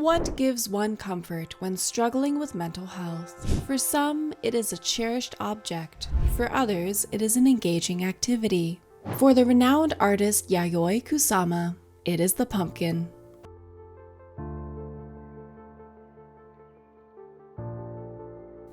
What gives one comfort when struggling with mental health? For some, it is a cherished object. For others, it is an engaging activity. For the renowned artist Yayoi Kusama, it is the pumpkin.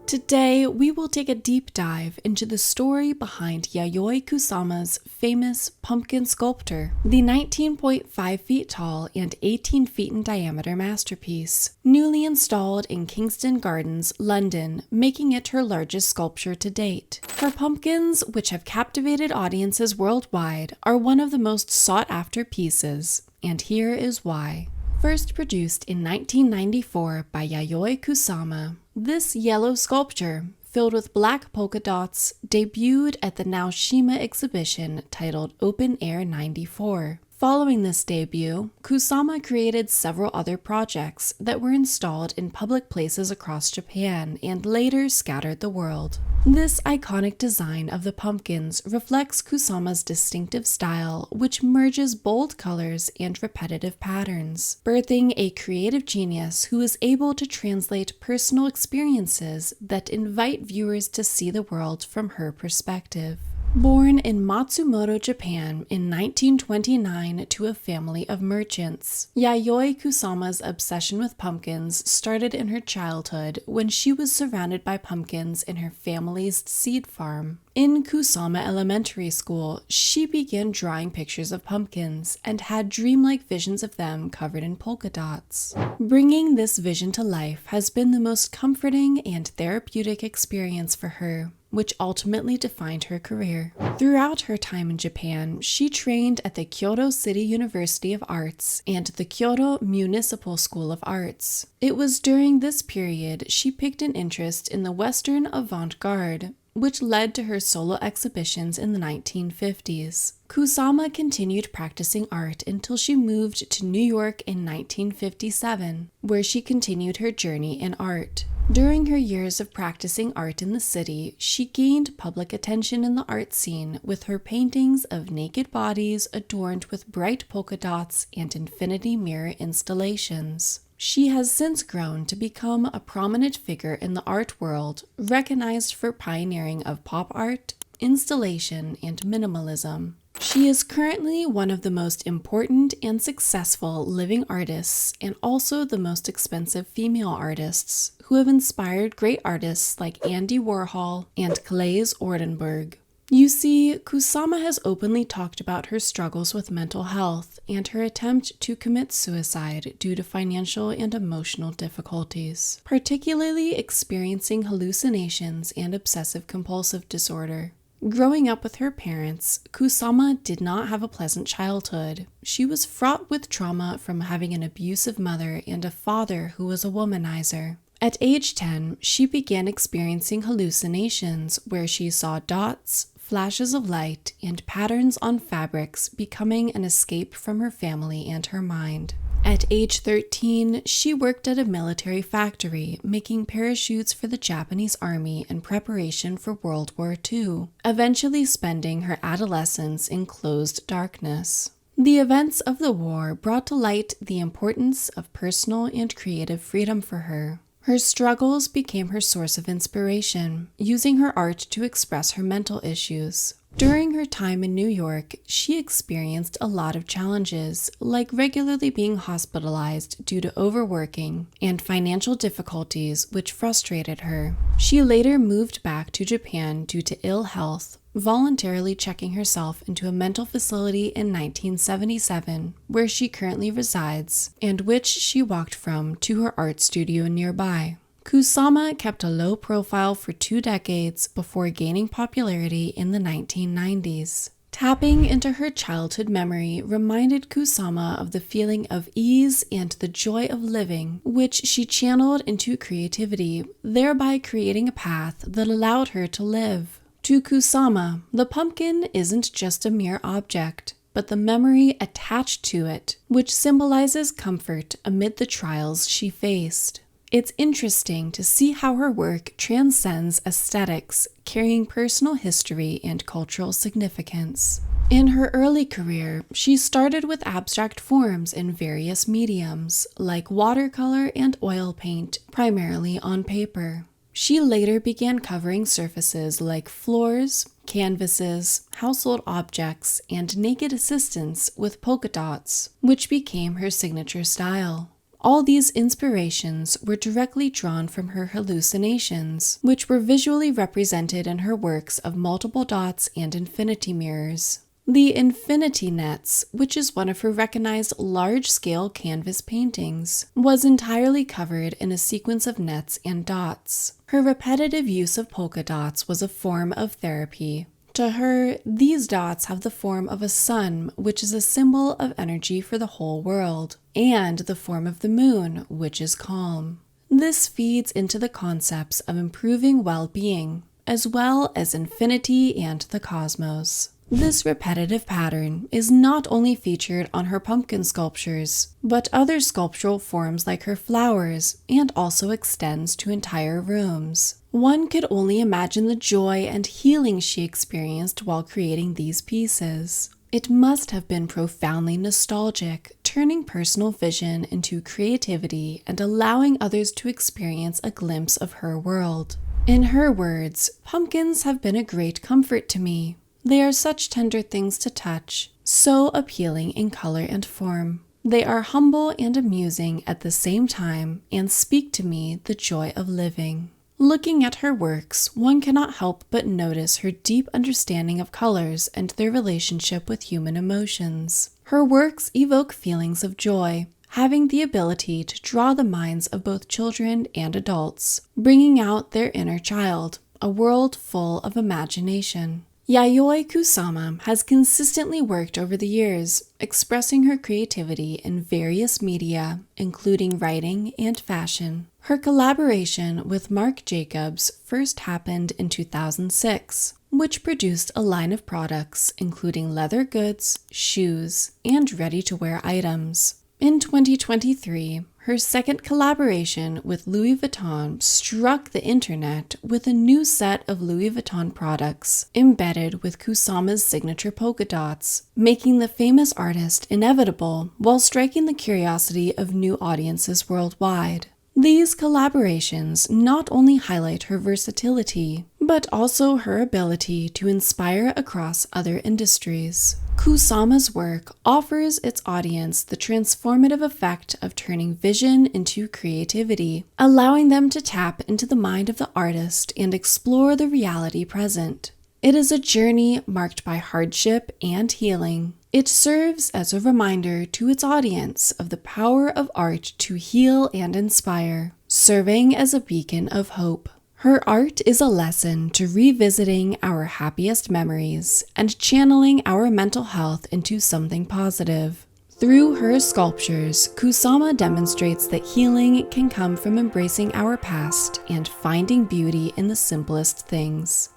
Today, we will take a deep dive into the story behind Yayoi Kusama's famous pumpkin sculpture, the 19.5 feet tall and 18 feet in diameter masterpiece, newly installed in Kingston Gardens, London, making it her largest sculpture to date. Her pumpkins, which have captivated audiences worldwide, are one of the most sought-after pieces, and here is why. First produced in 1994 by Yayoi Kusama, this yellow sculpture, filled with black polka dots, debuted at the Naoshima exhibition titled Open Air 94. Following this debut, Kusama created several other projects that were installed in public places across Japan and later scattered the world. This iconic design of the pumpkins reflects Kusama's distinctive style, which merges bold colors and repetitive patterns, birthing a creative genius who is able to translate personal experiences that invite viewers to see the world from her perspective. Born in Matsumoto, Japan in 1929 to a family of merchants, Yayoi Kusama's obsession with pumpkins started in her childhood when she was surrounded by pumpkins in her family's seed farm. In Kusama Elementary School, she began drawing pictures of pumpkins and had dreamlike visions of them covered in polka dots. Bringing this vision to life has been the most comforting and therapeutic experience for her, which ultimately defined her career. Throughout her time in Japan, she trained at the Kyoto City University of Arts and the Kyoto Municipal School of Arts. It was during this period she picked an interest in the Western avant-garde, which led to her solo exhibitions in the 1950s. Kusama continued practicing art until she moved to New York in 1957, where she continued her journey in art. During her years of practicing art in the city, she gained public attention in the art scene with her paintings of naked bodies adorned with bright polka dots and infinity mirror installations. She has since grown to become a prominent figure in the art world, recognized for pioneering of pop art, installation, and minimalism. She is currently one of the most important and successful living artists and also the most expensive female artists who have inspired great artists like Andy Warhol and Claes Oldenburg. You see, Kusama has openly talked about her struggles with mental health and her attempt to commit suicide due to financial and emotional difficulties, particularly experiencing hallucinations and obsessive-compulsive disorder. Growing up with her parents, Kusama did not have a pleasant childhood. She was fraught with trauma from having an abusive mother and a father who was a womanizer. At age 10, she began experiencing hallucinations where she saw dots, flashes of light, and patterns on fabrics, becoming an escape from her family and her mind. At age 13, she worked at a military factory, making parachutes for the Japanese army in preparation for World War II, eventually spending her adolescence in closed darkness. The events of the war brought to light the importance of personal and creative freedom for her. Her struggles became her source of inspiration, using her art to express her mental issues. During her time in New York, she experienced a lot of challenges, like regularly being hospitalized due to overworking and financial difficulties, which frustrated her. She later moved back to Japan due to ill health, voluntarily checking herself into a mental facility in 1977, where she currently resides, and which she walked from to her art studio nearby. Kusama kept a low profile for 2 decades before gaining popularity in the 1990s. Tapping into her childhood memory reminded Kusama of the feeling of ease and the joy of living, which she channeled into creativity, thereby creating a path that allowed her to live. To Kusama, the pumpkin isn't just a mere object, but the memory attached to it, which symbolizes comfort amid the trials she faced. It's interesting to see how her work transcends aesthetics, carrying personal history and cultural significance. In her early career, she started with abstract forms in various mediums, like watercolor and oil paint, primarily on paper. She later began covering surfaces like floors, canvases, household objects, and naked assistants with polka dots, which became her signature style. All these inspirations were directly drawn from her hallucinations, which were visually represented in her works of multiple dots and infinity mirrors. The Infinity Nets, which is one of her recognized large-scale canvas paintings, was entirely covered in a sequence of nets and dots. Her repetitive use of polka dots was a form of therapy. To her, these dots have the form of a sun, which is a symbol of energy for the whole world, and the form of the moon, which is calm. This feeds into the concepts of improving well-being, as well as infinity and the cosmos. This repetitive pattern is not only featured on her pumpkin sculptures, but other sculptural forms like her flowers, and also extends to entire rooms. One could only imagine the joy and healing she experienced while creating these pieces. It must have been profoundly nostalgic, turning personal vision into creativity and allowing others to experience a glimpse of her world. In her words, "Pumpkins have been a great comfort to me. They are such tender things to touch, so appealing in color and form. They are humble and amusing at the same time and speak to me the joy of living." Looking at her works, one cannot help but notice her deep understanding of colors and their relationship with human emotions. Her works evoke feelings of joy, having the ability to draw the minds of both children and adults, bringing out their inner child, a world full of imagination. Yayoi Kusama has consistently worked over the years, expressing her creativity in various media, including writing and fashion. Her collaboration with Marc Jacobs first happened in 2006, which produced a line of products including leather goods, shoes, and ready-to-wear items. In 2023, her second collaboration with Louis Vuitton struck the internet with a new set of Louis Vuitton products embedded with Kusama's signature polka dots, making the famous artist inevitable while striking the curiosity of new audiences worldwide. These collaborations not only highlight her versatility, but also her ability to inspire across other industries. Kusama's work offers its audience the transformative effect of turning vision into creativity, allowing them to tap into the mind of the artist and explore the reality present. It is a journey marked by hardship and healing. It serves as a reminder to its audience of the power of art to heal and inspire, serving as a beacon of hope. Her art is a lesson to revisiting our happiest memories and channeling our mental health into something positive. Through her sculptures, Kusama demonstrates that healing can come from embracing our past and finding beauty in the simplest things.